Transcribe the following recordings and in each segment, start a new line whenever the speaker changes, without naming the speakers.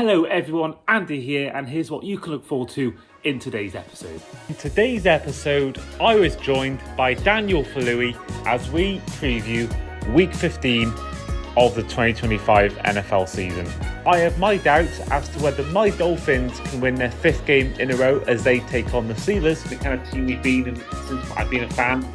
Hello everyone, Andy here, and here's what you can look forward to in today's episode. In today's episode, I was joined by Daniel Faluyi as we preview Week 15 of the 2025 NFL season. I have my doubts as to whether my Dolphins can win their 5th game in a row as they take on the Steelers, the kind of team we've been in since I've been a fan.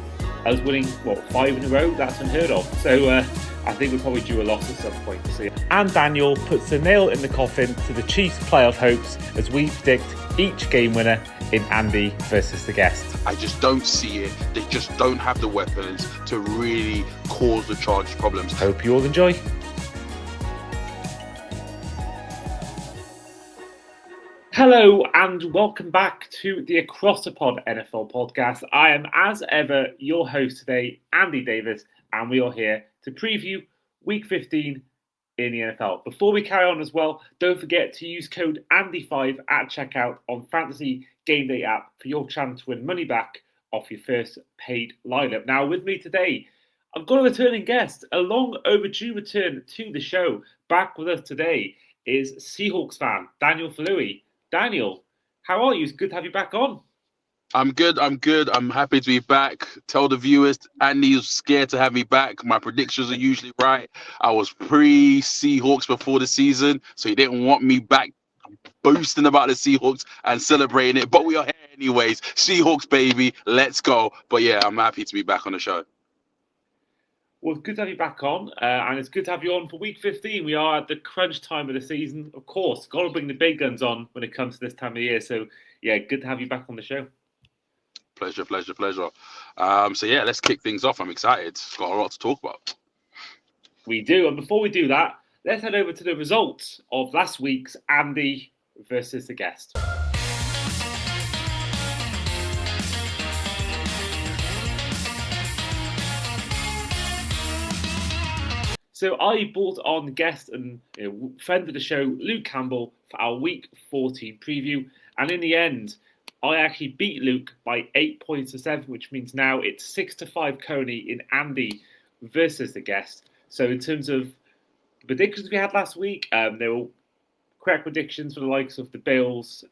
I was winning, 5 in a row? That's unheard of. So I think we'll probably do a loss at some point to see. And Daniel puts the nail in the coffin to the Chiefs' playoff hopes as we predict each game winner in Andy versus the guest.
I just don't see it. They just don't have the weapons to really cause the Chargers problems.
Hope you all enjoy. Hello and welcome back to the Across the Pod NFL podcast. I am, as ever, your host today, Andy Davis, and we are here to preview Week 15 in the NFL. Before we carry on as well, don't forget to use code ANDY5 at checkout on Fantasy Game Day app for your chance to win money back off your first paid lineup. Now, with me today, I've got a returning guest, a long overdue return to the show. Back with us today is Seahawks fan Daniel Faluyi. Daniel, how are you? It's good to have you back on.
I'm good. I'm happy to be back. Tell the viewers, Andy was scared to have me back. My predictions are usually right. I was pre-Seahawks before the season, so he didn't want me back boasting about the Seahawks and celebrating it. But we are here anyways. Seahawks, baby. Let's go. But yeah, I'm happy to be back on the show.
Well, it's good to have you back on, and it's good to have you on for Week 15. We are at the crunch time of the season. Of course, got to bring the big guns on when it comes to this time of year. So, yeah, good to have you back on the show.
Pleasure. So, yeah, let's kick things off. I'm excited. Got a lot to talk about.
We do. And before we do that, let's head over to the results of last week's Andy versus the guest. So I brought on guest and friend of the show, Luke Campbell, for our Week 14 preview. And in the end, I actually beat Luke by 8 points to 7, which means now it's 6-5 currently in Andy versus the guest. So in terms of the predictions we had last week, they were correct predictions for the likes of the Bills,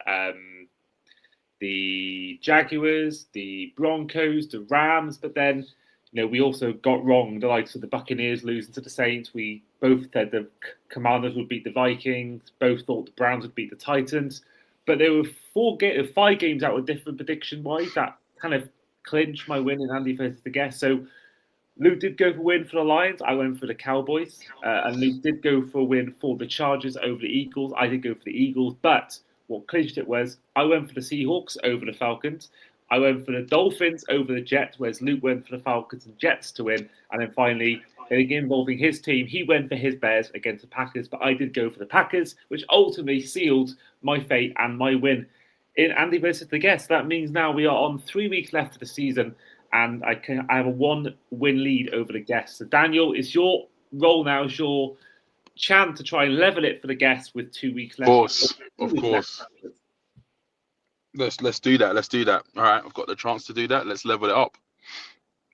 the Jaguars, the Broncos, the Rams, but then we also got wrong the likes of the Buccaneers losing to the Saints. We both said the Commanders would beat the Vikings. Both thought the Browns would beat the Titans. But there were 5 games out with different prediction-wise that kind of clinched my win in Andy versus the guest. So Luke did go for a win for the Lions. I went for the Cowboys. And Luke did go for a win for the Chargers over the Eagles. I did go for the Eagles. But what clinched it was I went for the Seahawks over the Falcons. I went for the Dolphins over the Jets, whereas Luke went for the Falcons and Jets to win. And then finally, in a game involving his team, he went for his Bears against the Packers, but I did go for the Packers, which ultimately sealed my fate and my win in Andy versus the guest. That means now we are on 3 weeks left of the season, and I have a 1-win lead over the guest. So Daniel, it's your role now, it's your chance to try and level it for the guest with 2 weeks left.
Of course. Let's do that. All right, I've got the chance to do that. Let's level it up.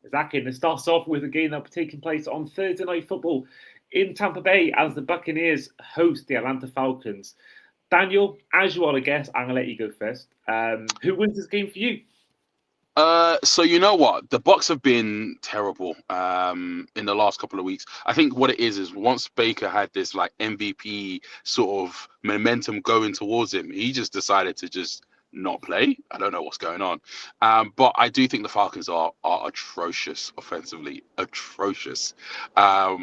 Exactly. And it starts off with a game that will be taking place on Thursday Night Football in Tampa Bay as the Buccaneers host the Atlanta Falcons. Daniel, as you are the guest, I'm going to let you go first. Who wins this game for you?
So you know what? The Bucs have been terrible in the last couple of weeks. I think what it is once Baker had this MVP sort of momentum going towards him, he just decided to just not play. I don't know what's going on. But I do think the Falcons are atrocious offensively. Atrocious. I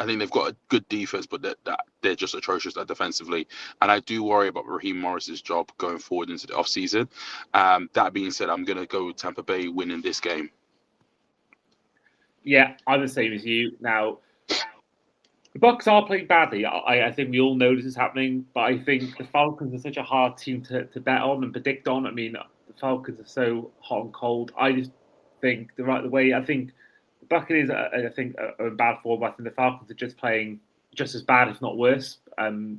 think they've got a good defense, but they're just atrocious defensively. And I do worry about Raheem Morris's job going forward into the offseason. That being said, I'm going to go with Tampa Bay winning this game.
Yeah, I'm the same as you. Now, the Bucs are playing badly. I think we all know this is happening, but I think the Falcons are such a hard team to bet on and predict on. I mean, the Falcons are so hot and cold. I just think the way. I think the Buccaneers are in bad form. I think the Falcons are just playing just as bad, if not worse.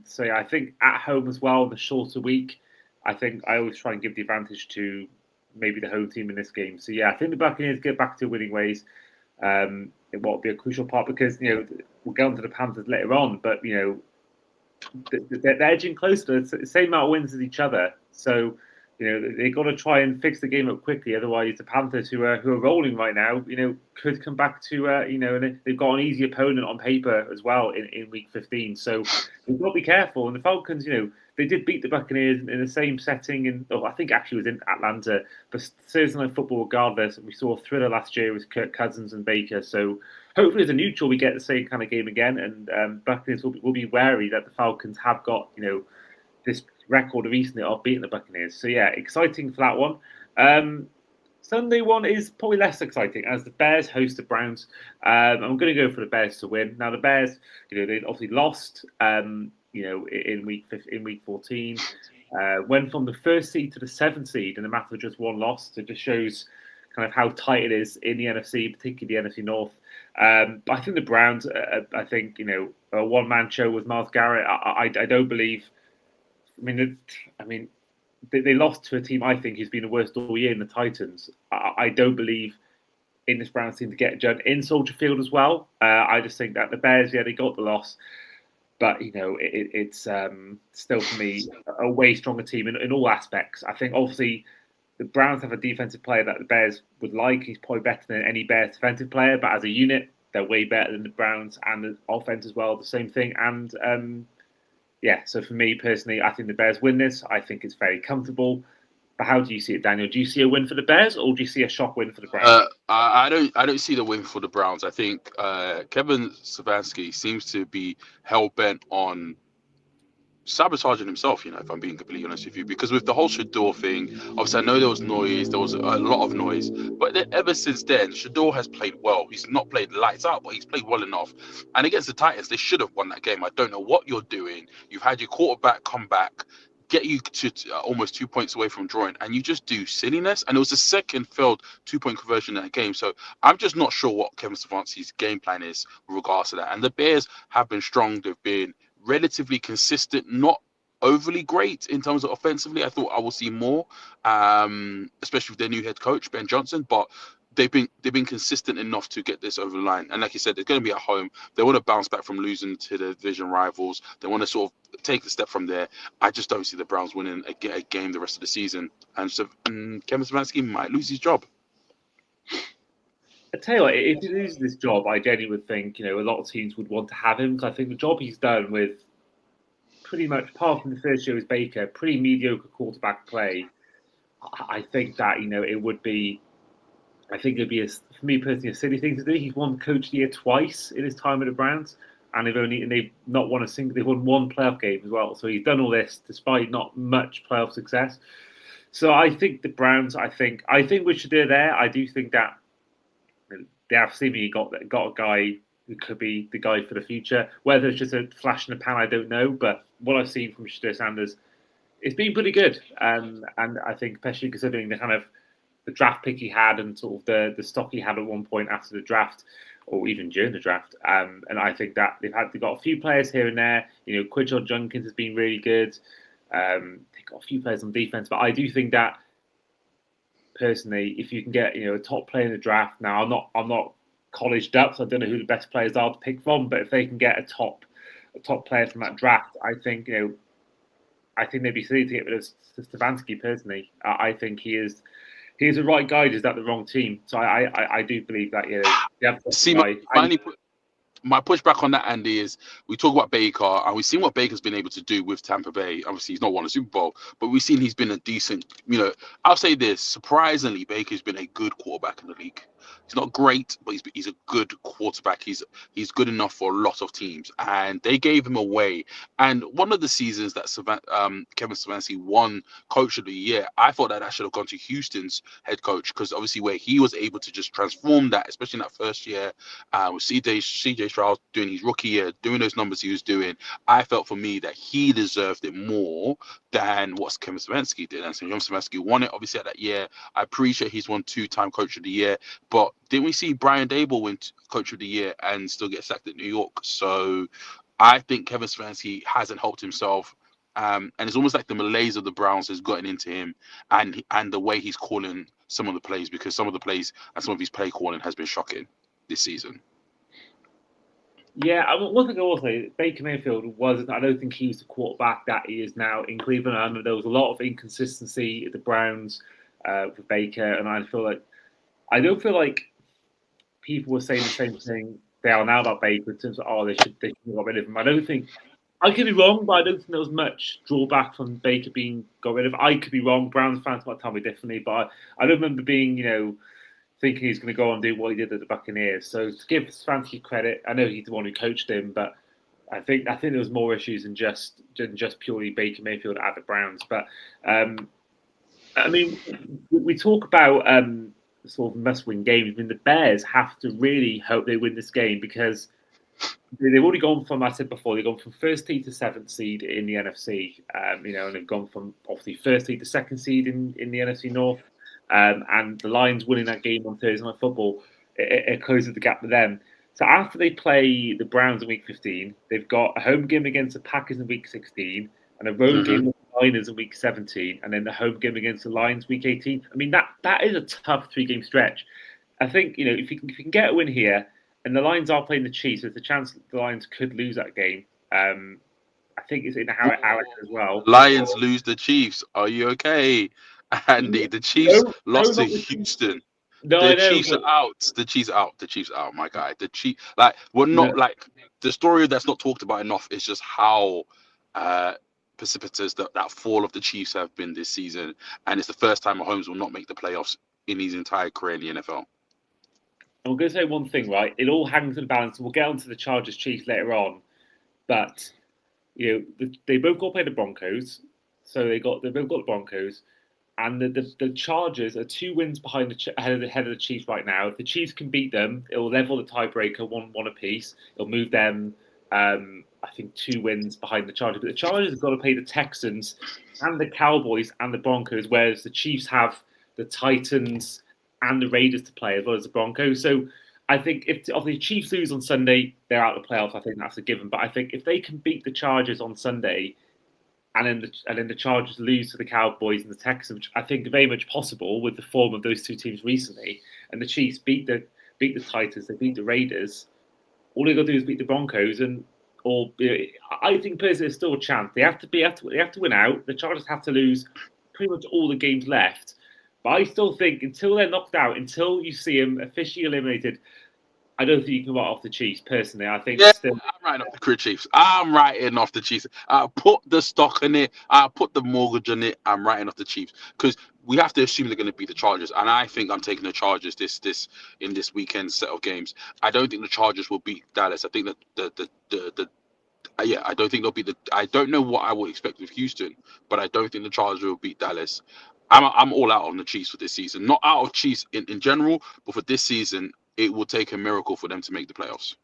So yeah, I think at home as well, the shorter week, I think I always try and give the advantage to maybe the home team in this game. So yeah, I think the Buccaneers get back to winning ways. It won't be a crucial part because we'll get onto the Panthers later on, but they're edging closer. The same amount of wins as each other. So, they've got to try and fix the game up quickly. Otherwise, the Panthers, who are rolling right now, could come back to and they've got an easy opponent on paper as well in week 15. So we've got to be careful. And the Falcons, they did beat the Buccaneers in the same setting, and I think actually it was in Atlanta. But Thursday Night Football, regardless, we saw a thriller last year with Kirk Cousins and Baker. So hopefully, as a neutral, we get the same kind of game again, and Buccaneers will be wary that the Falcons have got this record recently of beating the Buccaneers. So yeah, exciting for that one. Sunday one is probably less exciting as the Bears host the Browns. I'm going to go for the Bears to win. Now the Bears, they obviously lost, in week 14. Went from the first seed to the seventh seed in a matter of just one loss. So it just shows kind of how tight it is in the NFC, particularly the NFC North. But I think the Browns, I think, a one-man show with Myles Garrett. I don't believe. I mean, they lost to a team I think who's been the worst all year in the Titans. I don't believe in this Browns team to get done in Soldier Field as well. I just think that the Bears, they got the loss, but it's still for me a way stronger team in all aspects. I think obviously the Browns have a defensive player that the Bears would like. He's probably better than any Bears defensive player, but as a unit, they're way better than the Browns, and the offense as well, the same thing. And so for me personally, I think the Bears win this. I think it's very comfortable. But how do you see it, Daniel? Do you see a win for the Bears, or do you see a shock win for the Browns?
I don't see the win for the Browns. I think Kevin Stefanski seems to be hell bent on sabotaging himself, if I'm being completely honest with you, because with the whole Shador thing, obviously I know there was noise, there was a lot of noise, but then ever since then, Shador has played well. He's not played lights out, but he's played well enough. And against the Titans, they should have won that game. I don't know what you're doing. You've had your quarterback come back, get you to almost 2 points away from drawing, and you just do silliness. And it was the second failed 2-point conversion in that game. So I'm just not sure what Kevin Stefanski's game plan is with regards to that. And the Bears have been strong. They've been relatively consistent, not overly great in terms of offensively. I thought I will see more, especially with their new head coach Ben Johnson, but they've been consistent enough to get this over the line. And like you said, they're going to be at home. They want to bounce back from losing to the division rivals. They want to sort of take the step from there. I just don't see the Browns winning a game the rest of the season, and Kevin Stefanski might lose his job.
I tell you what, if he loses this job, I genuinely would think a lot of teams would want to have him, because I think the job he's done with pretty much, apart from the first year as Baker, pretty mediocre quarterback play. I think that it would be. I think it'd be for me personally a silly thing to do. He's won Coach of the Year twice in his time at the Browns, and they've not won they've won one playoff game as well. So he's done all this despite not much playoff success. So I think the Browns. I think we should do there. I do think that they have seemingly got a guy who could be the guy for the future. Whether it's just a flash in the pan, I don't know. But what I've seen from Shedeur Sanders, it's been pretty good. And I think, especially considering the kind of the draft pick he had and sort of the stock he had at one point after the draft, or even during the draft. And I think that they've got a few players here and there. Quidgeon Junkins has been really good. They've got a few players on defense, but I do think that personally, if you can get a top player in the draft, now I'm not colleged up, so I don't know who the best players are to pick from, but if they can get a top player from that draft, I think they'd be silly to get rid of Stefanski. Personally, I think he is the right guy, just at the wrong team. So I do believe that
See, my pushback on that, Andy, is we talk about Baker, and we've seen what Baker's been able to do with Tampa Bay. Obviously, he's not won a Super Bowl, but we've seen he's been a decent, I'll say this, surprisingly, Baker's been a good quarterback in the league. He's not great, but he's a good quarterback. He's good enough for a lot of teams, and they gave him away. And one of the seasons that Kevin Stefanski won Coach of the Year, I thought that should have gone to Houston's head coach, because obviously where he was able to just transform that, especially in that first year, with CJ Stroud doing his rookie year, doing those numbers he was doing, I felt for me that he deserved it more than what Kevin Stefanski did. And so Kevin Stefanski won it, obviously, at that year. I appreciate he's won 2-time Coach of the Year, but didn't we see Brian Daboll win Coach of the Year and still get sacked at New York? So I think Kevin Stefanski hasn't helped himself. And it's almost like the malaise of the Browns has gotten into him, and the way he's calling some of the plays, because some of the plays and some of his play calling has been shocking this season.
Yeah, one thing I will say, Baker Mayfield wasn't. I don't think he was the quarterback that he is now in Cleveland. I know there was a lot of inconsistency at the Browns with Baker, and I don't feel like people were saying the same thing they are now about Baker in terms of they should have got rid of him. I don't think I could be wrong, but I don't think there was much drawback from Baker being got rid of. I could be wrong. Browns fans might tell me differently, but I don't remember being thinking he's going to go on and do what he did at the Buccaneers. So to give Stefanski credit, I know he's the one who coached him, but I think there was more issues than just purely Baker Mayfield at the Browns. But I mean, we talk about sort of must-win games. I mean, the Bears have to really hope they win this game because they've already gone from, I said before, they've gone from first seed to seventh seed in the NFC. And they've gone from obviously first seed to second seed in the NFC North. And the Lions winning that game on Thursday Night Football, it closes the gap with them. So after they play the Browns in Week 15, they've got a home game against the Packers in Week 16, and a road game with the Niners in Week 17, and then the home game against the Lions Week 18. I mean, that is a tough 3-game stretch. I think if you can get a win here, and the Lions are playing the Chiefs, there's a chance that the Lions could lose that game. I think it's in Alex as well.
Lions lose the Chiefs. Are you okay, Andy? The Chiefs lost to Houston.
No,
The
I know.
Chiefs are out. The Chiefs are out. The Chiefs are out. My guy. The Chiefs, like, we're not like the story that's not talked about enough is just how precipitous that fall of the Chiefs have been this season, and it's the first time Mahomes will not make the playoffs in his entire career in the NFL.
I'm going to say one thing, right? It all hangs in the balance. We'll get onto the Chargers Chiefs later on, but they both got to play the Broncos, so they both got the Broncos, and the Chargers are 2 wins behind ahead of the Chiefs right now. If the Chiefs can beat them, it will level the tiebreaker one apiece. It'll move them, I think, 2 wins behind the Chargers. But the Chargers have got to play the Texans and the Cowboys and the Broncos, whereas the Chiefs have the Titans and the Raiders to play as well as the Broncos. So I think if the Chiefs lose on Sunday, they're out of the playoffs. I think that's a given. But I think if they can beat the Chargers on Sunday, and then the Chargers lose to the Cowboys and the Texans, which I think are very much possible with the form of those two teams recently, and the Chiefs beat the Titans, they beat the Raiders, all they got to do is beat the Broncos, I think personally there's still a chance. They have to win out. The Chargers have to lose pretty much all the games left. But I still think until they're knocked out, until you see them officially eliminated, I don't think you can write off the Chiefs. Personally, I think
I'm writing off the Chiefs. I'm writing off the Chiefs. I put the stock in it. I put the mortgage on it. I'm writing off the Chiefs because we have to assume they're going to beat the Chargers, and I think I'm taking the Chargers in this weekend set of games. I don't think the Chargers will beat Dallas. I think that I don't think they'll beat I don't know what I would expect with Houston, but I don't think the Chargers will beat Dallas. I'm all out on the Chiefs for this season. Not out of Chiefs in general, but for this season, it will take a miracle for them to make the playoffs.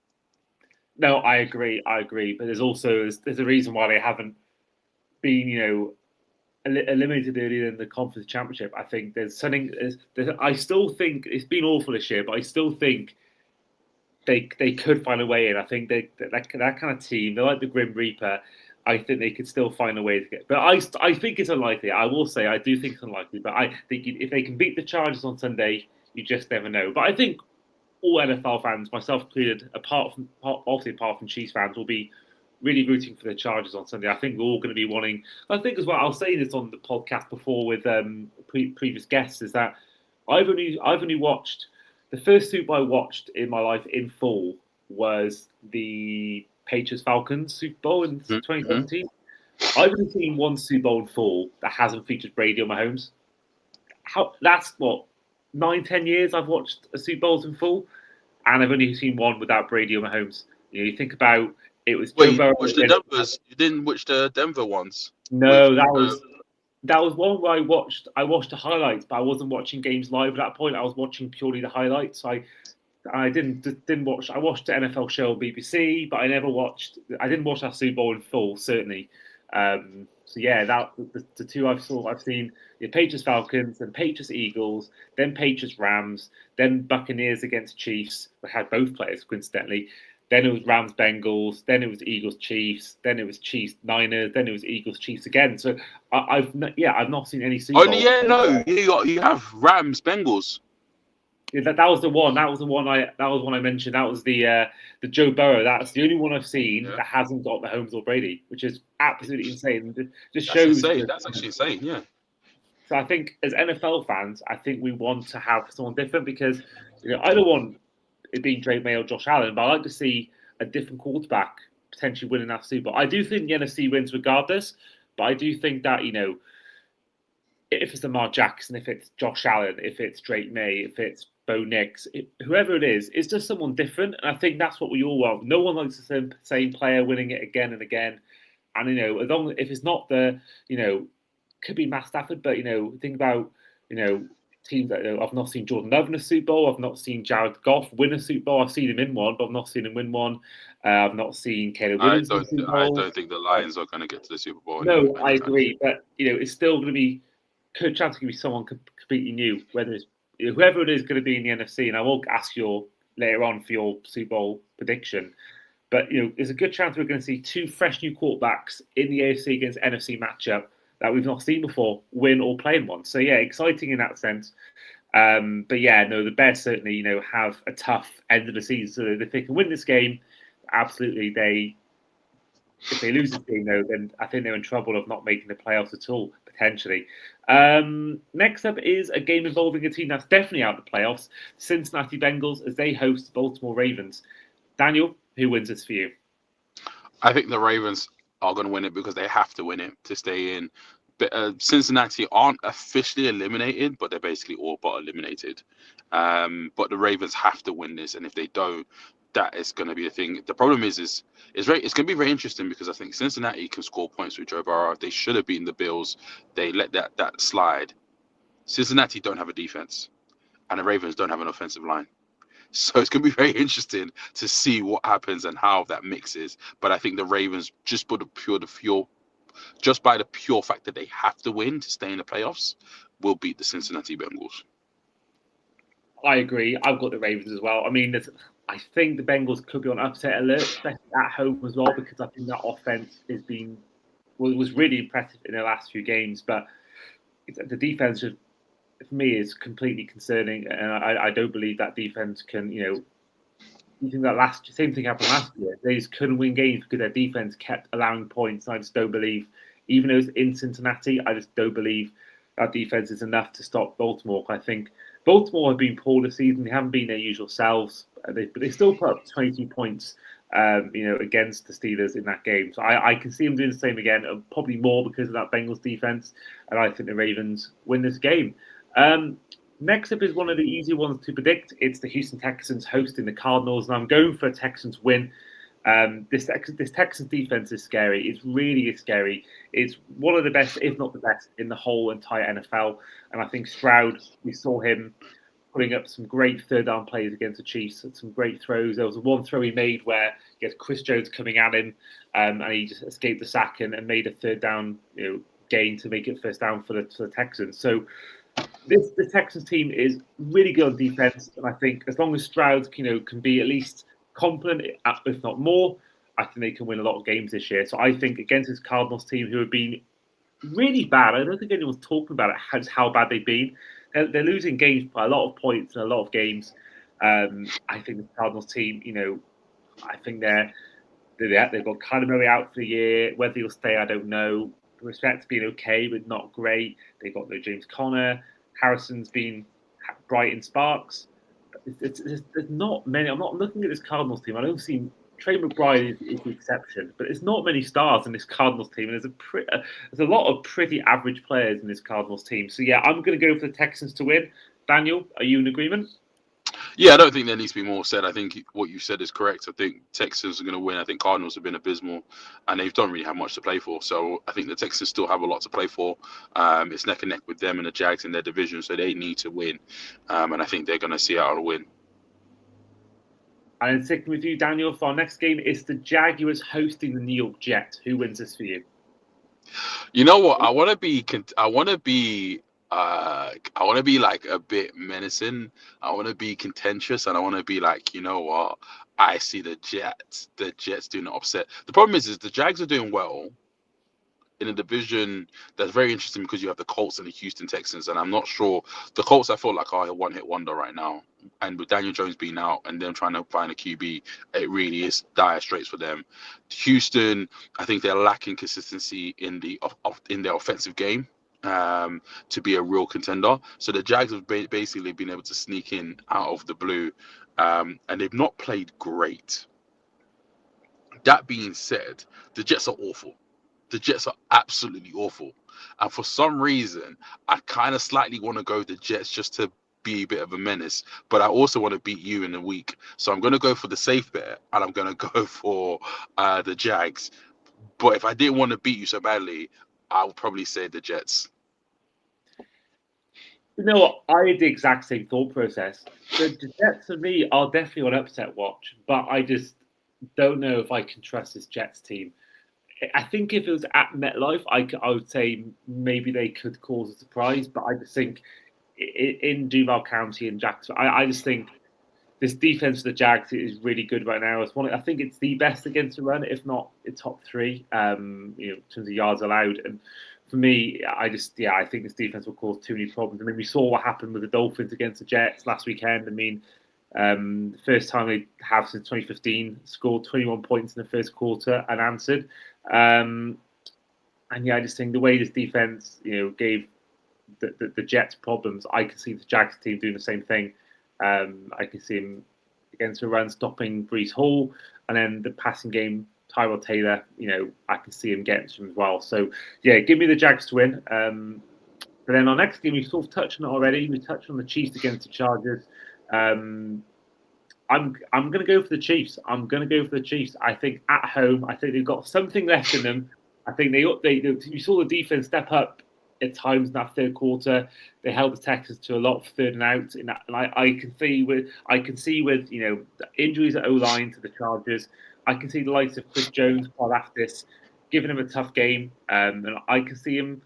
No, I agree. But there's a reason why they haven't been, eliminated earlier in the conference championship. I think there's something. I still think it's been awful this year, but I still think they could find a way in. I think that kind of team, they're like the Grim Reaper. I think they could still find a way to get. But I think it's unlikely. I will say I do think it's unlikely. But I think if they can beat the Chargers on Sunday, you just never know. But I think all NFL fans, myself included, apart from Chiefs fans, will be really rooting for the Chargers on Sunday. I think we're all going to be wanting. I think as well. I was saying this on the podcast before with previous guests is that I've only watched the first Super Bowl I watched in my life in full was the Patriots Falcons Super Bowl in 2017. I've only seen one Super Bowl in full that hasn't featured Brady or Mahomes. That's what 9-10 years I've watched a Super Bowls in full, and I've only seen one without Brady or Mahomes. You think about it was.
Wait, you didn't watch the Denver ones?
No, that was one where I watched the highlights, but I wasn't watching games live at that point. I was watching purely the highlights. I didn't watch. I watched the NFL show on BBC, but I didn't watch that Super Bowl in full. Certainly. So yeah, the two I've seen the Patriots Falcons, then Patriots Eagles, then Patriots Rams, then Buccaneers against Chiefs. We had both players coincidentally. Then it was Rams Bengals, then it was Eagles Chiefs, then it was Chiefs Niners, then it was Eagles Chiefs again. So I've not seen any Super Bowl.
You have Rams Bengals.
Yeah, that was the one. That was the one I mentioned. That was the Joe Burrow. That's the only one I've seen
Yeah,
that hasn't got the Holmes or Brady, which is absolutely insane. It just
that's
shows.
insane. That's actually insane. Yeah,
So I think as NFL fans, I think we want to have someone different because I don't want it being Drake May or Josh Allen, but I like to see a different quarterback potentially winning that Super Bowl. I do think the NFC wins regardless, but I do think that if it's Lamar Jackson, if it's Josh Allen, if it's Drake May, if it's Bo Nix, whoever it is, it's just someone different. And I think that's what we all want. No one likes the same player winning it again and again. And as long if it's not could be Matt Stafford, but think about teams that I've not seen Jordan Love in a Super Bowl. I've not seen Jared Goff win a Super Bowl. I've seen him in one, but I've not seen him win one. I've not seen Caleb Williams in a Super
I
Bowl.
don't think the Lions are going to get to the Super Bowl
No, I
anytime soon.
agree, but it's still going to be good chance it could be someone completely new, whether it's whoever it is going to be in the NFC. And I will ask you later on for your Super Bowl prediction. But there's a good chance we're going to see two fresh new quarterbacks in the AFC against NFC matchup that we've not seen before win or play in one. So yeah, exciting in that sense. But yeah, no, the Bears certainly have a tough end of the season. So if they can win this game, absolutely if they lose this game, though, then I think they're in trouble of not making the playoffs at all, potentially. Next up is a game involving a team that's definitely out of the playoffs, Cincinnati Bengals, as they host the Baltimore Ravens. Daniel, who wins this for you?
I think the Ravens are going to win it because they have to win it to stay in. But Cincinnati aren't officially eliminated, but they're basically all but eliminated. But the Ravens have to win this, and if they don't, that is going to be the thing. The problem is it's going to be very interesting because I think Cincinnati can score points with Joe Burrow. They should have beaten the Bills. They let that slide. Cincinnati don't have a defense, and the Ravens don't have an offensive line. So it's going to be very interesting to see what happens and how that mixes. But I think the Ravens, just by the pure fact that they have to win to stay in the playoffs, will beat the Cincinnati Bengals.
I agree. I've got the Ravens as well. I mean, I think the Bengals could be on upset alert, especially at home as well, because I think that offense was really impressive in the last few games. But the defense, for me, is completely concerning, and I don't believe that defense can. You think that same thing happened last year. They just couldn't win games because their defense kept allowing points. And I just don't believe, even though it's in Cincinnati, I just don't believe that defense is enough to stop Baltimore. I think Baltimore have been poor this season. They haven't been their usual selves, but they still put up 22 points, against the Steelers in that game. So I can see them doing the same again, probably more because of that Bengals defense. And I think the Ravens win this game. Next up is one of the easier ones to predict. It's the Houston Texans hosting the Cardinals, and I'm going for a Texans win. This Texans defense is scary. It's really scary. It's one of the best, if not the best, in the whole entire NFL. And I think Stroud, we saw him putting up some great third down plays against the Chiefs, some great throws. There was one throw he made where he had Chris Jones coming at him, and he just escaped the sack and made a third down gain to make it first down for the Texans. So the Texans team is really good on defense, and I think as long as Stroud can be at least competent, if not more, I think they can win a lot of games this year. So I think against this Cardinals team, who have been really bad, I don't think anyone's talking about it, how bad they've been. They're losing games by a lot of points in a lot of games. I think the Cardinals team, I think they've got Kyler Murray out for the year. Whether he'll stay, I don't know. Respect's been okay, but not great. They've got no James Conner. Harrison's been bright in sparks. There's not many. I'm not looking at this Cardinals team. I don't see Trey McBride is the exception, but there's not many stars in this Cardinals team. And there's a lot of pretty average players in this Cardinals team. So yeah, I'm going to go for the Texans to win. Daniel, are you in agreement?
Yeah, I don't think there needs to be more said. I think what you said is correct. I think Texans are going to win. I think Cardinals have been abysmal, and they don't really have much to play for. So I think the Texans still have a lot to play for. It's neck and neck with them and the Jags in their division, so they need to win. And I think they're going to see out a win.
And sticking with you, Daniel, for our next game, it's the Jaguars hosting the New York Jets. Who wins this for you?
You know what? I want to be like a bit menacing. I want to be contentious, and I want to be like, you know what? I see the Jets. The Jets doing the upset. The problem is the Jags are doing well, in a division that's very interesting because you have the Colts and the Houston Texans, and I'm not sure the Colts. I feel like are a one-hit wonder right now, and with Daniel Jones being out and them trying to find a QB, it really is dire straits for them. Houston, I think they're lacking consistency in in their offensive game. To be a real contender, so the Jags have basically been able to sneak in out of the blue, and they've not played great. That being said, the Jets are awful. The Jets are absolutely awful. And for some reason, I kind of slightly want to go the Jets just to be a bit of a menace. But I also want to beat you in a week. So I'm going to go for the safe bet and I'm going to go for the Jags. But if I didn't want to beat you so badly, I would probably say the Jets.
You know what? I had the exact same thought process. The Jets for me are definitely on upset watch, but I just don't know if I can trust this Jets team. I think if it was at MetLife, I would say maybe they could cause a surprise, but I just think in Duval County and Jacksonville, I just think this defense for the Jags is really good right now. I think it's the best against the run, if not in top three, in terms of yards allowed. And for me, I think this defense will cause too many problems. I mean, we saw what happened with the Dolphins against the Jets last weekend. I mean, the first time they have since 2015 scored 21 points in the first quarter unanswered. And I just think the way this defense, gave the Jets problems, I can see the Jags team doing the same thing. I can see him against a run stopping Breece Hall, and then the passing game, Tyrell Taylor. I can see him getting some as well. So yeah, give me the Jags to win. But then our next game, we've sort of touched on it already. We touched on the Chiefs against the Chargers. I'm going to go for the Chiefs. I think at home, I think they've got something left in them. I think you saw the defense step up at times in that third quarter. They held the Texans to a lot of third and outs. And I can see with the injuries at O-line to the Chargers, I can see the likes of Chris Jones, Paul Aftis, giving him a tough game. And I can see him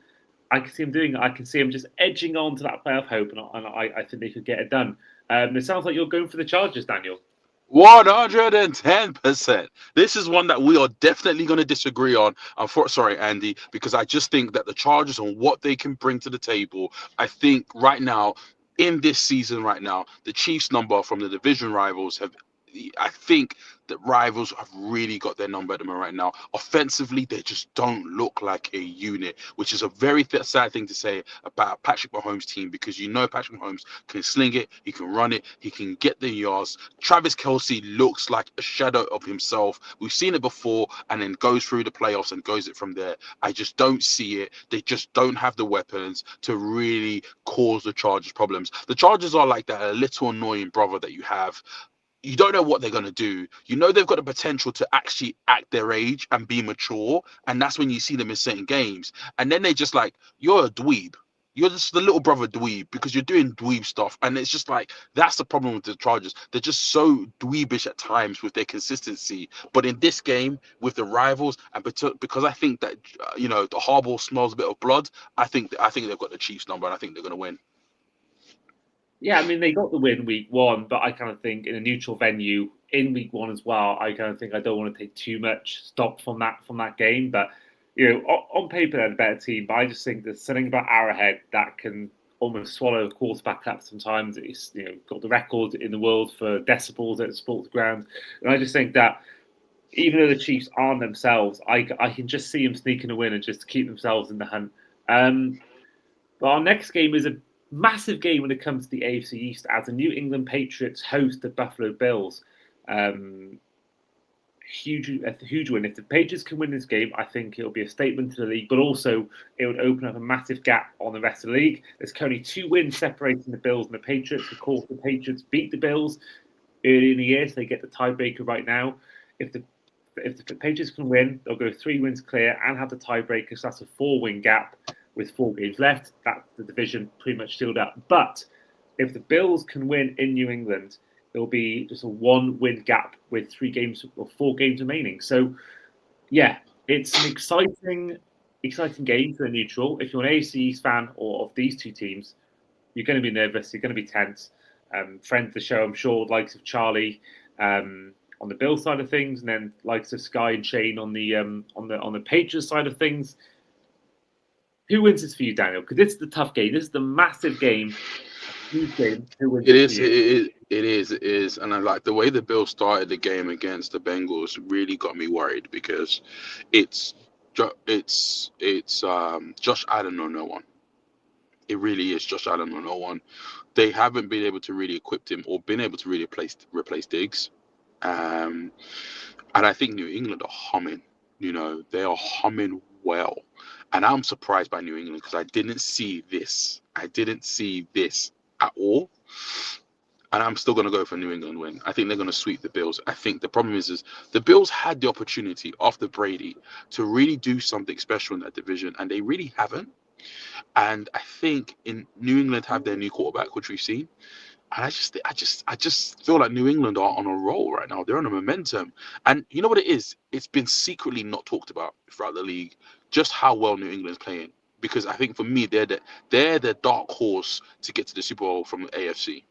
doing it. I can see him just edging on to that playoff hope, and I think they could get it done. It sounds like you're going for the Chargers, Daniel.
110%. This is one that we are definitely going to disagree on. Sorry, Andy, because I just think that the Chargers and what they can bring to the table, I think right now, in this season right now, the Chiefs number from the division rivals I think that rivals have really got their number at them right now. Offensively, they just don't look like a unit, which is a very sad thing to say about Patrick Mahomes' team, because Patrick Mahomes can sling it, he can run it, he can get the yards. Travis Kelce looks like a shadow of himself. We've seen it before, and then goes through the playoffs and goes it from there. I just don't see it. They just don't have the weapons to really cause the Chargers problems. The Chargers are like that little annoying brother that you have. You don't know what they're going to do. They've got the potential to actually act their age and be mature. And that's when you see them in certain games. And then they just like, you're a dweeb. You're just the little brother dweeb because you're doing dweeb stuff. And it's just like, that's the problem with the Chargers. They're just so dweebish at times with their consistency. But in this game with the rivals, and because I think that, the Harbaugh smells a bit of blood, I think they've got the Chiefs number, and I think they're going to win.
Yeah, I mean, they got the win week one, but I kind of think in a neutral venue in week one as well, I kind of think I don't want to take too much stock from that game. But on paper they're the better team, but I just think there's something about Arrowhead that can almost swallow a quarterback up sometimes. It's got the record in the world for decibels at sports ground, and I just think that even though the Chiefs aren't themselves, I can just see them sneaking a win and just keep themselves in the hunt. But our next game is a massive game when it comes to the AFC East, as the New England Patriots host the Buffalo Bills. A huge win. If the Patriots can win this game, I think it'll be a statement to the league, but also it would open up a massive gap on the rest of the league. There's currently 2 wins separating the Bills and the Patriots. Of course, the Patriots beat the Bills early in the year, so they get the tiebreaker right now. If the Patriots can win, they'll go 3 wins clear and have the tiebreaker, so that's a 4-win gap with 4 games left. That's the division pretty much sealed up. But if the Bills can win in New England, it'll be just a 1-win gap with 3 games or 4 games remaining. So, yeah, it's an exciting game for a neutral. If you're an AFC East fan or of these 2 teams, you're going to be nervous. You're going to be tense. Friends of the show, I'm sure, likes of Charlie on the Bills side of things, and then likes of Sky and Shane on the Patriots side of things. Who wins this for you, Daniel? Because this is the tough game. This is the massive game. Huge game. Who wins
It
it for
is,
you?
it is, and I like the way the Bills started the game against the Bengals. Really got me worried because it's Josh Allen or no one. It really is Josh Allen or no one. They haven't been able to really equip him or been able to really replace Diggs. Um, and I think New England are humming. They are humming well. And I'm surprised by New England because I didn't see this. I didn't see this at all. And I'm still going to go for New England win. I think they're going to sweep the Bills. I think the problem is the Bills had the opportunity after Brady to really do something special in that division, and they really haven't. And I think in New England have their new quarterback, which we've seen. And I just feel like New England are on a roll right now. They're on a momentum. And you know what it is? It's been secretly not talked about throughout the league, just how well New England's playing. Because I think for me, they're the dark horse to get to the Super Bowl from the AFC.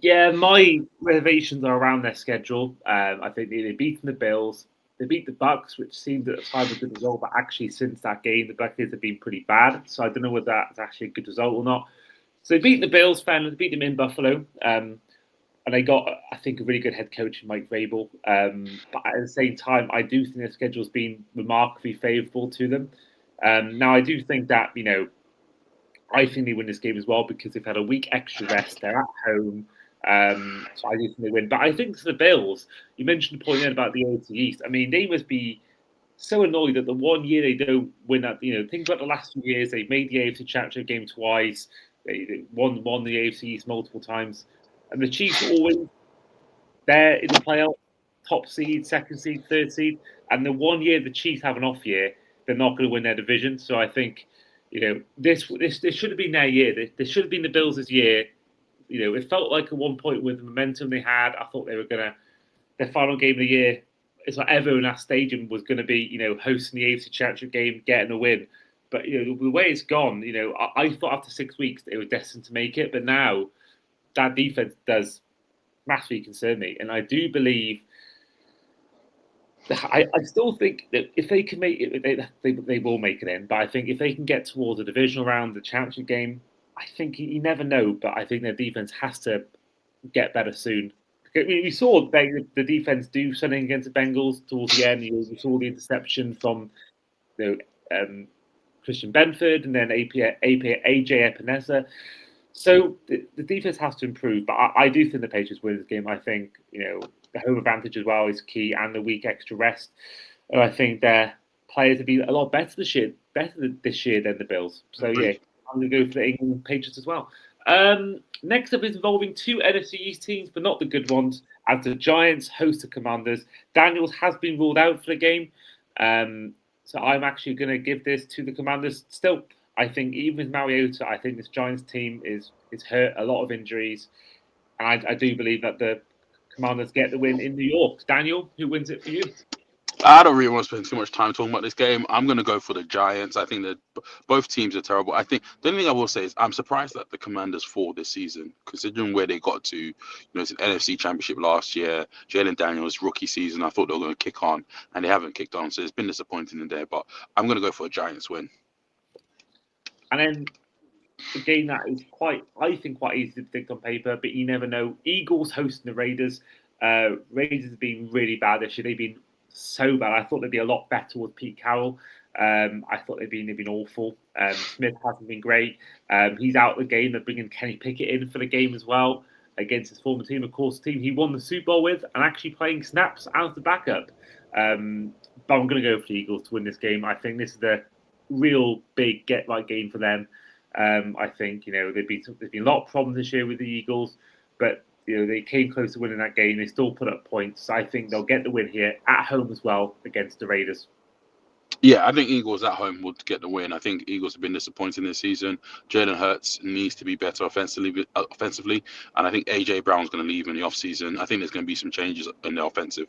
Yeah, my reservations are around their schedule. I think they've beaten the Bills. They beat the Bucks, which seemed at the time a good result, but actually since that game, the Buccaneers have been pretty bad. So I don't know whether that's actually a good result or not. So they beat the Bills, fan. They beat them in Buffalo, and they got, I think, a really good head coach in Mike Vrabel. But at the same time, I do think their schedule's been remarkably favourable to them. Now, I do think that I think they win this game as well because they've had a week extra rest. They're at home. So I do think they win. But I think to the Bills, you mentioned the point then about the AFC East. I mean, they must be so annoyed that the one year they don't win that. Think about the last few years. They've made the AFC Championship game twice. They won the AFC East multiple times. And the Chiefs are always there in the playoff, top seed, second seed, third seed. And the one year the Chiefs have an off year, they're not going to win their division. So I think, this should have been their year. This should have been the Bills' year. It felt like at one point with the momentum they had, I thought they were going to, their final game of the year, it's like everyone in that stadium was going to be, hosting the AFC Championship game, getting a win. But, the way it's gone, I thought after 6 weeks they were destined to make it. But now that defense does massively concern me. And I do believe, I still think that if they can make it, they will make it in. But I think if they can get towards the divisional round, the championship game, I think you never know. But I think their defense has to get better soon. We saw the defense do something against the Bengals towards the end. We saw the interception from Christian Benford and then AJ Epinesa. So the defense has to improve, but I do think the Patriots win this game. I think the home advantage as well is key, and the week extra rest. And I think their players have been a lot better this year than the Bills. So yeah, I'm going to go for the England Patriots as well. Next up is involving two NFC East teams, but not the good ones, as the Giants host the Commanders. Daniels has been ruled out for the game, so I'm actually going to give this to the Commanders. Still, I think even with Mariota, I think this Giants team is hurt, a lot of injuries, and I do believe that the Commanders get the win in New York. Daniel, who wins it for you?
I don't really want to spend too much time talking about this game. I'm going to go for the Giants. I think that both teams are terrible. I think the only thing I will say is I'm surprised that the Commanders fall this season, considering where they got to. It's an NFC Championship last year. Jalen Daniels rookie season. I thought they were going to kick on, and they haven't kicked on. So it's been disappointing in there. But I'm going to go for a Giants win.
And then the game that is I think, quite easy to predict on paper, but you never know. Eagles hosting the Raiders. Raiders have been really bad this year. They've been so bad. I thought they'd be a lot better with Pete Carroll. I thought they've been awful. Smith hasn't been great. He's out of the game. They're bringing Kenny Pickett in for the game as well against his former team, of course, the team he won the Super Bowl with, and actually playing snaps as the backup. But I'm going to go for the Eagles to win this game. I think this is the real big get-right game for them. I think there's been a lot of problems this year with the Eagles, but they came close to winning that game. They still put up points. I think they'll get the win here at home as well against the Raiders.
Yeah, I think Eagles at home would get the win. I think Eagles have been disappointing this season. Jalen Hurts needs to be better offensively, and I think AJ Brown's going to leave in the offseason. I think there's going to be some changes in the offensive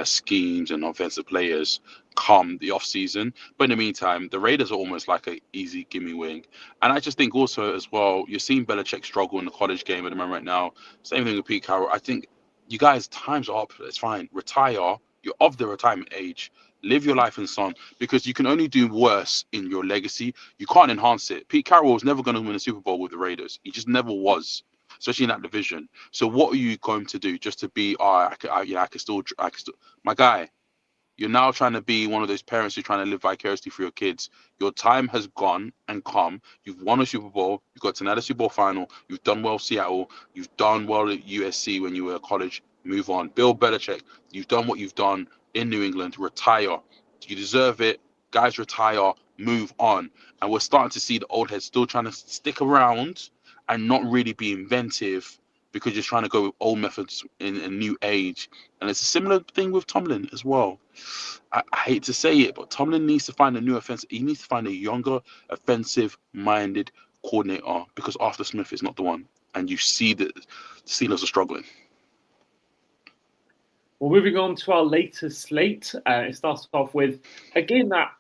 schemes and offensive players come the offseason. But in the meantime, the Raiders are almost like an easy gimme wing. And I just think also as well, you're seeing Belichick struggle in the college game at the moment right now. Same thing with Pete Carroll. I think you guys, time's up. It's fine. Retire. You're of the retirement age. Live your life in Son, because you can only do worse in your legacy. You can't enhance it. Pete Carroll was never going to win a Super Bowl with the Raiders. He just never was, especially in that division. So what are you going to do just to be? Oh, I can still. My guy, you're now trying to be one of those parents who're trying to live vicariously for your kids. Your time has gone and come. You've won a Super Bowl. You've got to another Super Bowl final. You've done well at Seattle. You've done well at USC when you were at college. Move on. Bill Belichick, you've done what you've done in New England. Retire. You deserve it. Guys, retire. Move on. And we're starting to see the old heads still trying to stick around and not really be inventive, because you're trying to go with old methods in a new age. And it's a similar thing with Tomlin as well. I hate to say it, but Tomlin needs to find a new offensive. He needs to find a younger, offensive-minded coordinator, because Arthur Smith is not the one. And you see that the Steelers are struggling.
Well, moving on to our latest slate, it starts off with a game that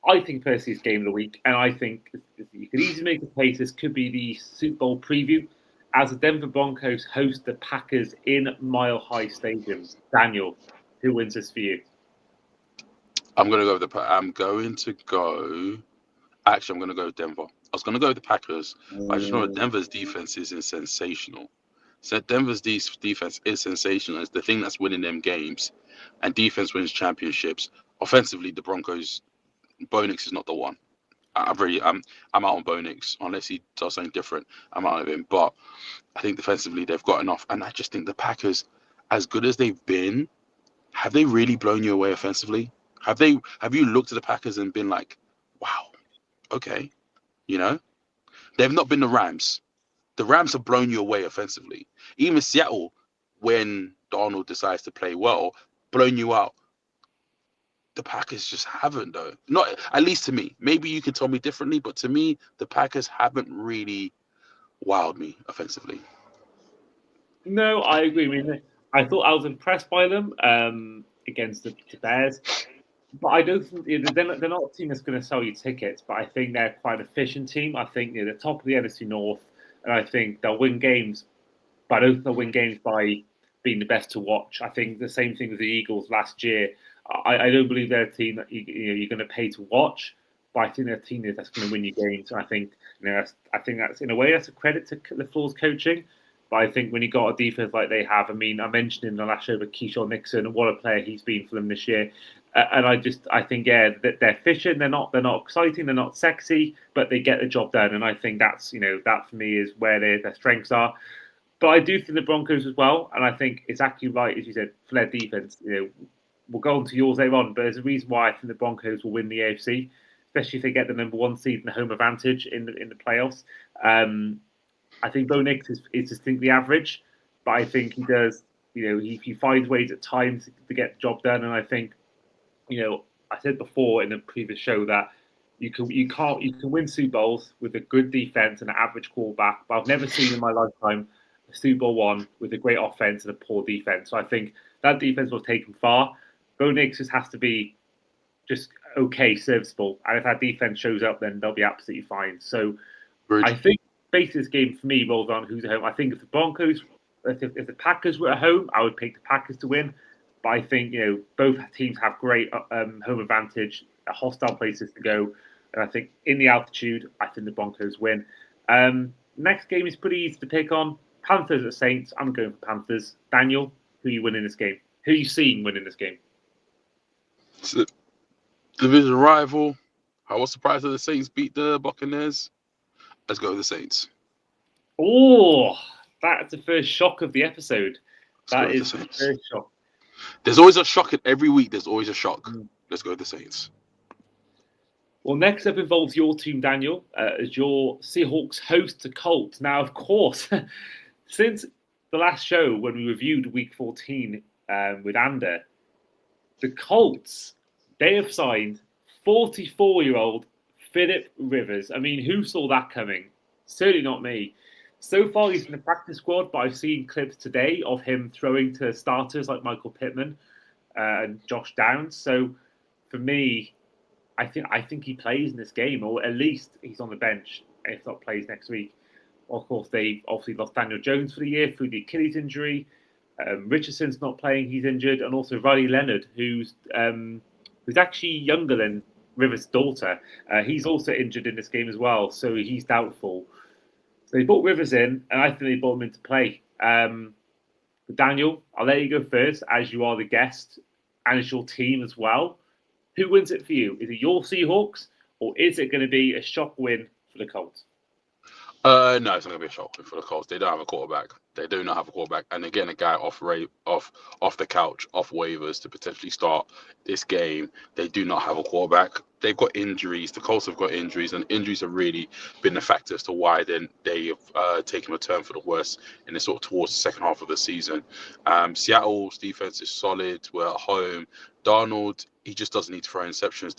I think personally is game of the week, and I think you could easily make a case this could be the Super Bowl preview, as the Denver Broncos host the Packers in Mile High Stadium. Daniel, who wins this for you?
I'm going to go with Actually, I'm going to go with Denver. I was going to go with the Packers, but I just know that Denver's defense is sensational. So Denver's defense is sensational. It's the thing that's winning them games, and defense wins championships. Offensively, the Broncos, Bo Nix is not the one. I'm out on Bo Nix unless he does something different. I'm out of him. But I think defensively they've got enough, and I just think the Packers, as good as they've been, have they really blown you away offensively? Have you looked at the Packers and been like, wow, okay, you know? They've not been the Rams. The Rams have blown you away offensively. Even Seattle, when Darnold decides to play well, blown you out. The Packers just haven't, though. Not, at least to me. Maybe you can tell me differently, but to me, the Packers haven't really wowed me offensively.
No, I agree. I mean, I thought I was impressed by them against the Bears, but I don't think they're not a team that's going to sell you tickets. But I think they're quite an efficient team. I think they're top of the NFC North, and I think they'll win games. But I don't think they'll win games by being the best to watch. I think the same thing with the Eagles last year. I don't believe they're a team that you're going to pay to watch, but I think they're a team that's going to win you games. And I think that's in a way that's a credit to LaFleur's coaching. But I think when you got a defense like they have, I mean, I mentioned in the last show about Keyshawn Nixon and what a player he's been for them this year. And I think that they're efficient. They're not exciting. They're not sexy, but they get the job done. And I think that's that for me is where their strengths are. But I do think the Broncos as well, and I think it's actually right as you said for their defense. We'll go on to yours later on, but there's a reason why I think the Broncos will win the AFC, especially if they get the number one seed and the home advantage in the playoffs. I think Bo Nix is distinctly average, but I think he does. He finds ways at times to get the job done, and I think, I said before in the previous show that you can win Super Bowls with a good defense and an average quarterback, but I've never seen in my lifetime a Super Bowl one with a great offense and a poor defense. So I think that defense will take them far. Bo Nix just has to be just okay, serviceable, and if that defense shows up, then they'll be absolutely fine. So I think basically this game for me rolls on who's at home. I think if the Packers were at home, I would pick the Packers to win. But I think both teams have great home advantage, hostile places to go, and I think in the altitude, I think the Broncos win. Next game is pretty easy to pick on. Panthers at Saints. I'm going for Panthers. Daniel, who are you winning this game? Who are you seeing winning this game?
It's a division rival. I was surprised that the Saints beat the Buccaneers. Let's go with the Saints.
Oh, that's the first shock of the episode. That is the first shock.
There's always a shock every week. There's always a shock. Let's go with the Saints.
Well, next up involves your team, Daniel, as your Seahawks host the Colts. Now, of course, since the last show when we reviewed Week 14 with Ander, the Colts, they have signed 44-year-old Philip Rivers. I mean, who saw that coming? Certainly not me. So far, he's in the practice squad, but I've seen clips today of him throwing to starters like Michael Pittman and Josh Downs. So for me, I think he plays in this game, or at least he's on the bench, if not plays next week. Of course, they obviously lost Daniel Jones for the year through the Achilles injury. Richardson's not playing, he's injured. And also Riley Leonard, who's who's actually younger than Rivers' daughter. He's also injured in this game as well, so he's doubtful. So they brought Rivers in, and I think they brought him into play. Daniel, I'll let you go first, as you are the guest, and it's your team as well. Who wins it for you? Is it your Seahawks, or is it going to be a shock win for the Colts?
No, it's not gonna be a shock for the Colts. They don't have a quarterback. They do not have a quarterback, and they're getting a guy off the couch, off waivers to potentially start this game. They do not have a quarterback. They've got injuries. The Colts have got injuries, and injuries have really been the factor as to why they have taken a turn for the worse in the sort of towards the second half of the season. Seattle's defense is solid. We're at home. Darnold, he just doesn't need to throw interceptions.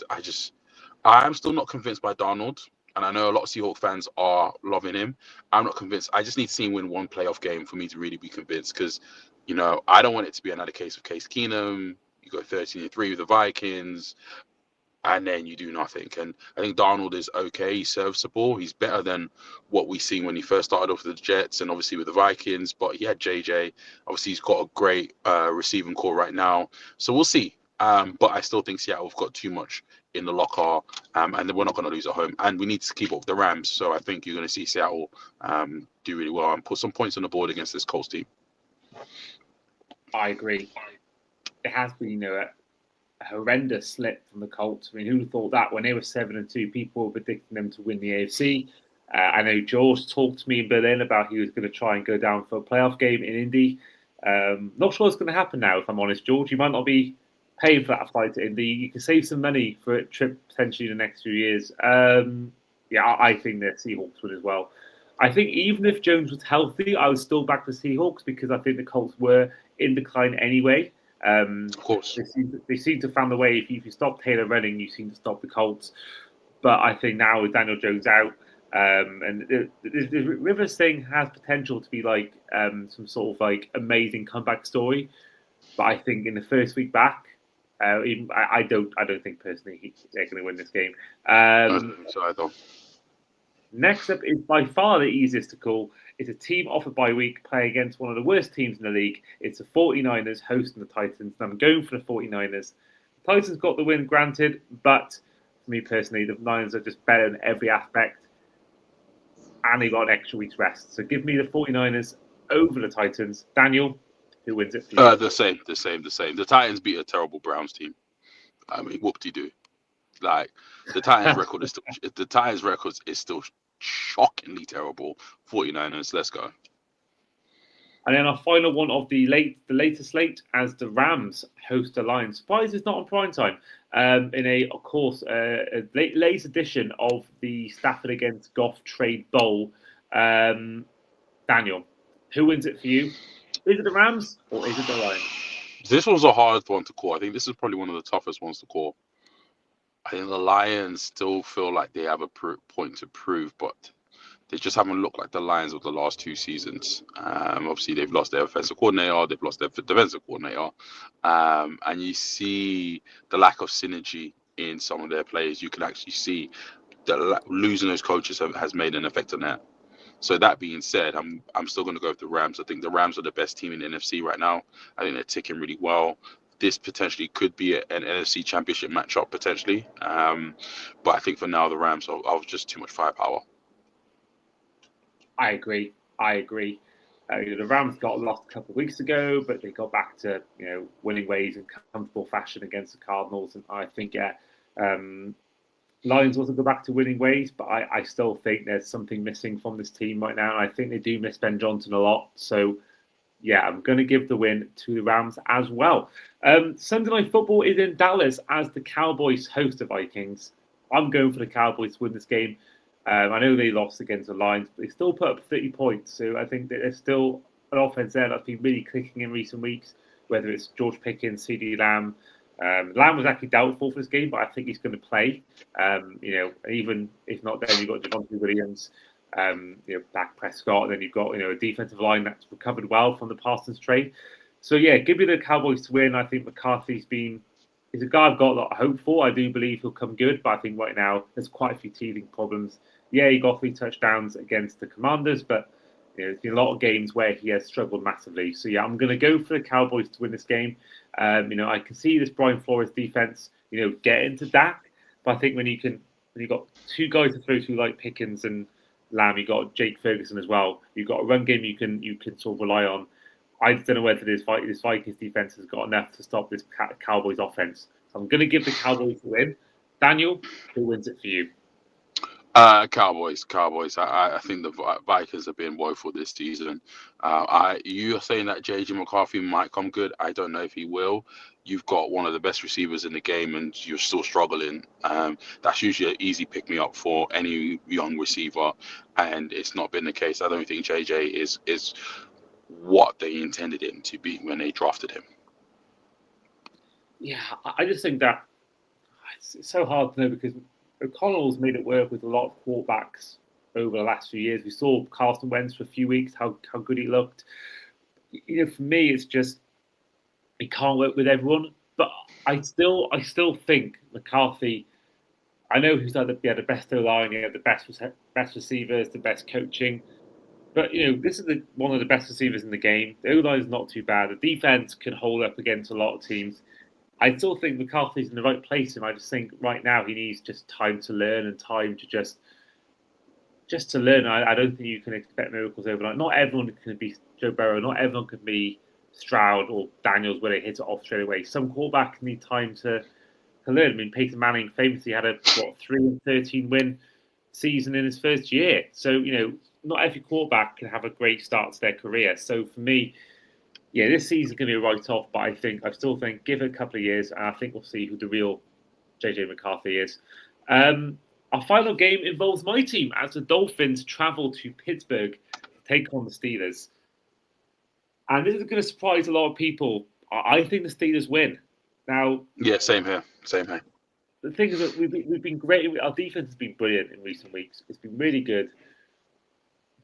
I'm still not convinced by Darnold. And I know a lot of Seahawks fans are loving him. I'm not convinced. I just need to see him win one playoff game for me to really be convinced. Because, I don't want it to be another case of Case Keenum. You go 13-3 with the Vikings, and then you do nothing. And I think Darnold is okay. He's serviceable. He's better than what we seen when he first started off with the Jets and obviously with the Vikings. But he had JJ. Obviously, he's got a great receiving core right now. So we'll see. But I still think Seattle have got too much in the locker, and we're not going to lose at home. And we need to keep up with the Rams. So I think you're going to see Seattle do really well and put some points on the board against this Colts team.
I agree. It has been a horrendous slip from the Colts. I mean, who thought that when they were 7-2, people were predicting them to win the AFC. I know George talked to me in Berlin about he was going to try and go down for a playoff game in Indy. Not sure what's going to happen now, if I'm honest, George. You might not be paying for that flight to Indy. You can save some money for a trip potentially in the next few years. I think the Seahawks would as well. I think even if Jones was healthy, I would still back the Seahawks because I think the Colts were in decline anyway.
Of course.
They seem to find the way. If you stop Taylor running, you seem to stop the Colts. But I think now with Daniel Jones out, and the Rivers thing has potential to be like some sort of like amazing comeback story. But I think in the first week back, I don't think personally they're going to win this game. Next up is by far the easiest to call. It's a team offered by week playing against one of the worst teams in the league. It's the 49ers hosting the Titans. And I'm going for the 49ers. The Titans got the win, granted, but for me personally, the Niners are just better in every aspect. And they got an extra week's rest. So give me the 49ers over the Titans. Daniel, who wins it for you?
The same. The Titans beat a terrible Browns team. I mean, whoop-de-doo. Like, the Titans' record is still shockingly terrible. 49ers, let's go.
And then our final one of the latest slate as the Rams host the Lions. Surprise it's not on prime time. In a late edition of the Stafford against Goff Trade Bowl. Daniel, who wins it for you? Is it the Rams or is it the Lions?
This was a hard one to call. I think this is probably one of the toughest ones to call. I think the Lions still feel like they have a point to prove, but they just haven't looked like the Lions of the last two seasons. Obviously, they've lost their offensive coordinator, they've lost their defensive coordinator, and you see the lack of synergy in some of their players. You can actually see that losing those coaches has made an effect on that. So that being said, I'm still going to go with the Rams. I think the Rams are the best team in the NFC right now. I think they're ticking really well. This potentially could be an NFC championship matchup, potentially. But I think for now, the Rams are just too much firepower.
I agree. The Rams got lost a couple of weeks ago, but they got back to winning ways in comfortable fashion against the Cardinals. And I think, Lions also go back to winning ways, but I still think there's something missing from this team right now. I think they do miss Ben Johnson a lot. So, I'm going to give the win to the Rams as well. Sunday Night Football is in Dallas as the Cowboys host the Vikings. I'm going for the Cowboys to win this game. I know they lost against the Lions, but they still put up 30 points. So I think that there's still an offense there that's been really clicking in recent weeks, whether it's George Pickens, CeeDee Lamb. Lamb was actually doubtful for this game, but I think he's going to play. Even if not there, you've got Javonte Williams, Dak Prescott, and then you've got a defensive line that's recovered well from the Parsons trade. So give me the Cowboys to win. I think McCarthy's he's a guy I've got a lot of hope for. I do believe he'll come good, but I think right now there's quite a few teething problems. He got 3 touchdowns against the Commanders, but there's been a lot of games where he has struggled massively. So I'm going to go for the Cowboys to win this game. I can see this Brian Flores defense, get into Dak. But I think when you've got two guys to throw to like Pickens and Lamb, you've got Jake Ferguson as well. You've got a run game you can sort of rely on. I just don't know whether this Vikings defense has got enough to stop this Cowboys offense. So I'm going to give the Cowboys the win. Daniel, who wins it for you?
Cowboys. I think the Vikings have been woeful this season. You are saying that JJ McCarthy might come good. I don't know if he will. You've got one of the best receivers in the game, and you're still struggling. That's usually an easy pick me up for any young receiver, and it's not been the case. I don't think JJ is what they intended him to be when they drafted him.
Yeah, I just think that it's so hard to know because O'Connell's made it work with a lot of quarterbacks over the last few years. We saw Carson Wentz for a few weeks, how good he looked. For me, it's just he can't work with everyone. But I still think McCarthy. I know he had the best O-line, he had the best receivers, the best coaching. But this is one of the best receivers in the game. The O-line is not too bad. The defense can hold up against a lot of teams. I still think McCarthy's in the right place, and I just think right now he needs just time to learn and time to just to learn. I don't think you can expect miracles overnight. Not everyone can be Joe Burrow. Not everyone can be Stroud or Daniels where they hit it off straight away. Some quarterbacks need time to learn. I mean, Peyton Manning famously had a 3-13 win season in his first year. So not every quarterback can have a great start to their career. So for me, yeah, this season's going to be a write-off, but I still think give it a couple of years, and I think we'll see who the real JJ McCarthy is. Our final game involves my team as the Dolphins travel to Pittsburgh to take on the Steelers. And this is going to surprise a lot of people. I think the Steelers win. Now,
yeah, same here.
The thing is that we've been great. Our defense has been brilliant in recent weeks. It's been really good.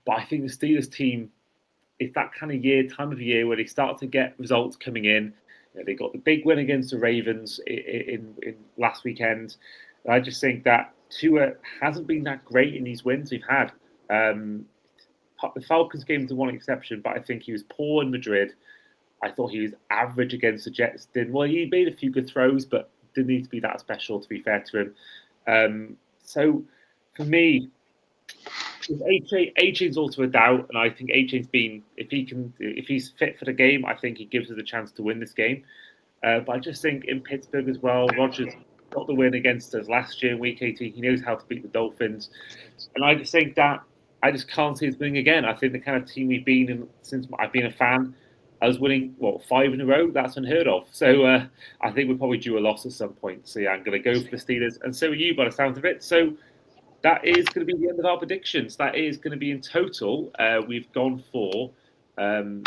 But I think the Steelers team, it's that kind of time of year where they start to get results coming in. They got the big win against the Ravens in last weekend. And I just think that Tua hasn't been that great in these wins we've had. The Falcons game to one exception, but I think he was poor in Madrid. I thought he was average against the Jets. He made a few good throws, but didn't need to be that special, to be fair to him. So for me, A-Chain's also a doubt, and I think A-Chain's been if he's fit for the game, I think he gives us a chance to win this game. But I just think in Pittsburgh as well, Rodgers got the win against us last year in Week 18. He knows how to beat the Dolphins, and I just think that I just can't see us winning again. I think the kind of team we've been in since I've been a fan, I was winning 5 in a row. That's unheard of. So I think we're probably due a loss at some point. So yeah, I'm going to go for the Steelers, and so are you by the sound of it. So that is going to be the end of our predictions. That is going to be in total. We've gone for 3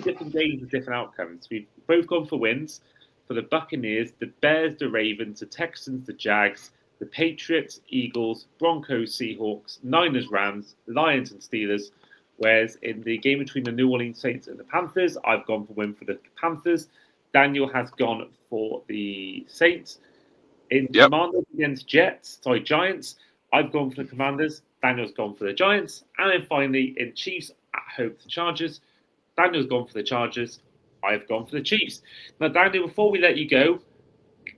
different games with different outcomes. We've both gone for wins for the Buccaneers, the Bears, the Ravens, the Texans, the Jags, the Patriots, Eagles, Broncos, Seahawks, Niners, Rams, Lions, and Steelers. Whereas in the game between the New Orleans Saints and the Panthers, I've gone for win for the Panthers. Daniel has gone for the Saints. In Commanders against Giants, I've gone for the Commanders. Daniel's gone for the Giants. And then finally, in Chiefs at home to the Chargers, Daniel's gone for the Chargers. I've gone for the Chiefs. Now, Daniel, before we let you go,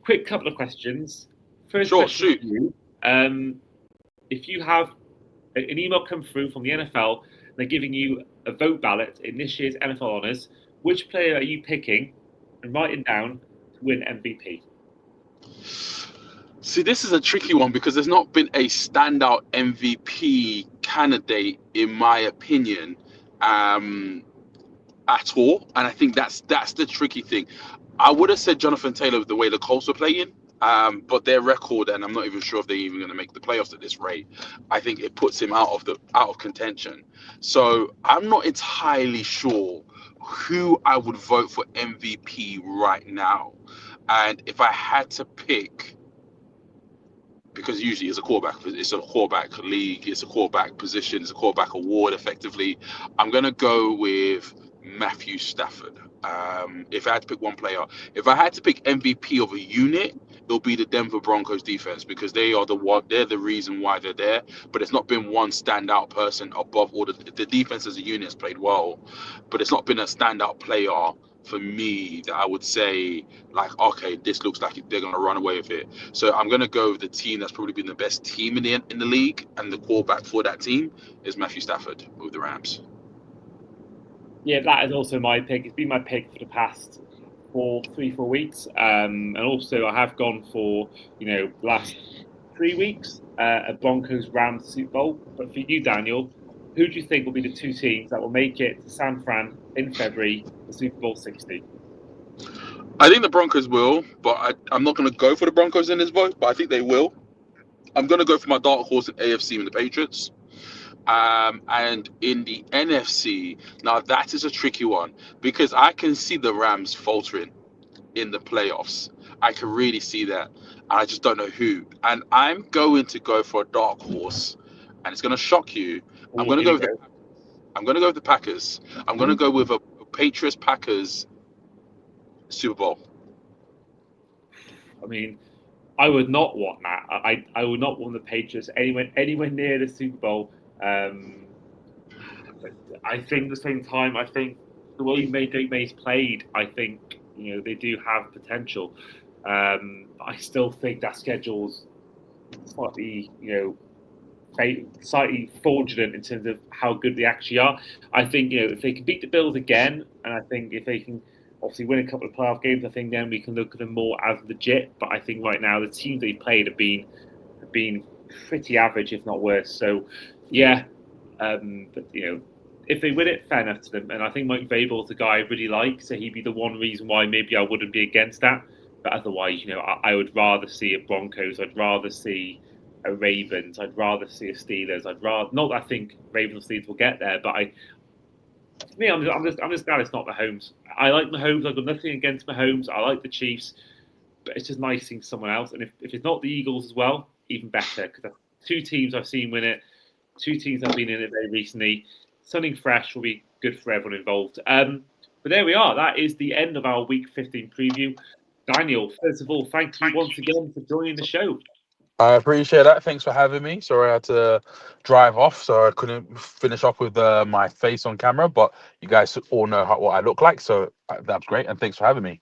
quick couple of questions. First question for you. If you have an email come through from the NFL, they're giving you a vote ballot in this year's NFL Honors, which player are you picking and writing down to win MVP?
See, this is a tricky one because there's not been a standout MVP candidate, in my opinion, at all. And I think that's the tricky thing. I would have said Jonathan Taylor with the way the Colts were playing, but their record, and I'm not even sure if they're even going to make the playoffs at this rate, I think it puts him out of contention. So I'm not entirely sure who I would vote for MVP right now. And if I had to pick, because usually it's a quarterback league, it's a quarterback position, it's a quarterback award effectively, I'm going to go with Matthew Stafford. If I had to pick one player, if I had to pick MVP of a unit, it'll be the Denver Broncos defense, because they're the reason why they're there. But it's not been one standout person above all. The defense as a unit has played well, but it's not been a standout player for me that I would say, like, okay, this looks like they're going to run away with it. So I'm going to go with the team that's probably been the best team in the league, and the quarterback for that team is Matthew Stafford with the Rams.
Yeah, that is also my pick. It's been my pick for the past 4 weeks. And also I have gone for, last 3 weeks, a Broncos Rams Super Bowl. But for you, Daniel, who do you think will be the two teams that will make it to San Fran in February for Super Bowl 60?
I think the Broncos will, but I'm not going to go for the Broncos in this vote, but I think they will. I'm going to go for my dark horse in AFC and the Patriots. And in the NFC, now that is a tricky one because I can see the Rams faltering in the playoffs. I can really see that. I just don't know who. And I'm going to go for a dark horse, and it's going to shock you. I'm
Oh,
going to
here
go
we
with
go.
I'm going to go with the Packers. I'm going to go with a Patriots Packers Super Bowl.
I mean, I would not want that. I would not want the Patriots anywhere near the Super Bowl. But I think at the same time, I think the way May's played, I think they do have potential. I still think that schedule's slightly slightly fraudulent in terms of how good they actually are. I think if they can beat the Bills again, and I think if they can obviously win a couple of playoff games, I think then we can look at them more as legit. But I think right now the teams they played have been pretty average, if not worse. So yeah, but if they win it, fair enough to them. And I think Mike Vrabel's the guy I really like, so he'd be the one reason why maybe I wouldn't be against that. But otherwise, I would rather see a Broncos. I'd rather see a Ravens. I'd rather see a Steelers. I'd rather not that I think Ravens and Steelers will get there, but for me, I'm just glad it's not Mahomes. I like Mahomes. I've got nothing against Mahomes. I like the Chiefs, but it's just nice seeing someone else. And if it's not the Eagles as well, even better because two teams I've seen win it, two teams I've been in it very recently. Something fresh will be good for everyone involved. But there we are. That is the end of our Week 15 preview. Daniel, first of all, thank you once again for joining the show.
I appreciate that. Thanks for having me. Sorry I had to drive off, so I couldn't finish off with my face on camera, but you guys all know what I look like, so that's great, and thanks for having me.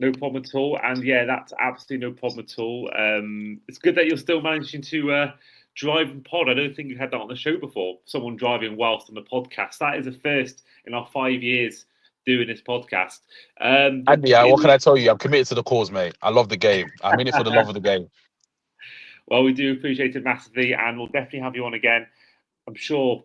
No problem at all. And yeah, that's absolutely no problem at all. It's good that you're still managing to drive and pod. I don't think you've had that on the show before. Someone driving whilst on the podcast. That is a first in our 5 years doing this podcast.
And yeah, what can I tell you? I'm committed to the cause, mate. I love the game. I'm in it for the love of the game.
Well, we do appreciate it massively, and we'll definitely have you on again. I'm sure,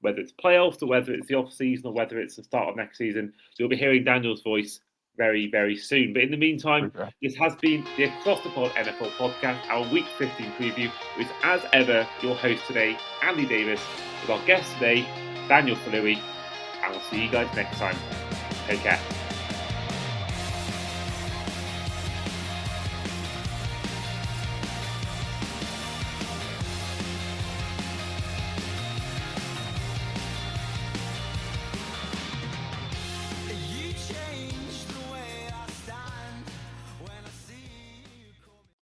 whether it's playoffs or whether it's the off season or whether it's the start of next season, you'll be hearing Daniel's voice very, very soon. But in the meantime, this has been the Across the Pod NFL podcast, our Week 15 preview, with, as ever, your host today, Andy Davis, with our guest today, Daniel Faluyi, and we'll see you guys next time. Take care.